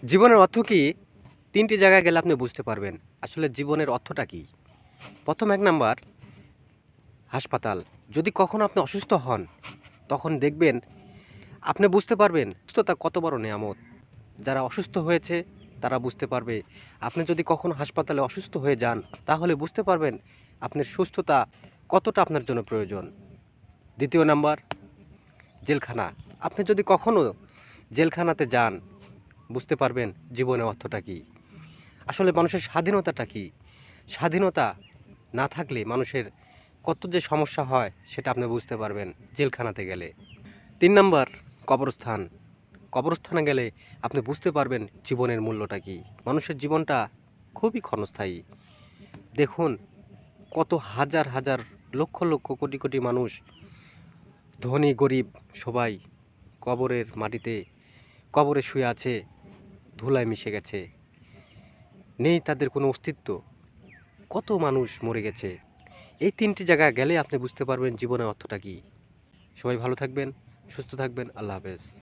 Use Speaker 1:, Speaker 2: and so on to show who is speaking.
Speaker 1: জীবনের অর্থ কি? ৩ টি জায়গায় গেলে আপনি বুঝতে পারবেন। আসলে জীবনের অর্থটা কি? ১ম ১ নাম্বার হাসপাতাল। যদি কখনো আপনি অসুস্থ হন, তখন দেখবেন আপনি বুঝতে পারবেন সুস্থতা কত বড় নেয়ামত। যারা অসুস্থ হয়েছে তারা বুঝতে পারবে। আপনি যদি কখনো হাসপাতালে অসুস্থ হয়ে যান, তাহলে বুঝতে পারবেন আপনার সুস্থতা কতটা আপনার জন্য প্রয়োজন। ২য় নাম্বার জেলখানা। আপনি যদি কখনো জেলখানাতে যান, বুঝতে পারবেন জীবনের অর্থটা কি? আসলে মানুষের স্বাধীনতাটা কি? স্বাধীনতা না থাকলে মানুষের কত যে সমস্যা হয় সেটা আপনি বুঝতে পারবেন জেলখানাতে গেলে। ৩ নাম্বার কবরস্থান। কবরস্থানে গেলে আপনি বুঝতে পারবেন জীবনের মূল্যটা কি? মানুষের জীবনটা খুবই ক্ষণস্থায়ী। দেখুন কত হাজার, হাজার, লক্ষ, লক্ষ, কোটি, কোটি মানুষ ধনী গরিব সবাই কবরের মাটিতে কবরে শুয়ে আছে, ধুলায় মিশে গেছে। নেই তাদের কোনো অস্তিত্ব। কত মানুষ মরে গেছে। এই ৩ টি জায়গায় গেলে আপনি বুঝতে পারবেন জীবনের অর্থটা কী। সবাই ভালো থাকবেন, সুস্থ থাকবেন। আল্লাহ হাফেজ।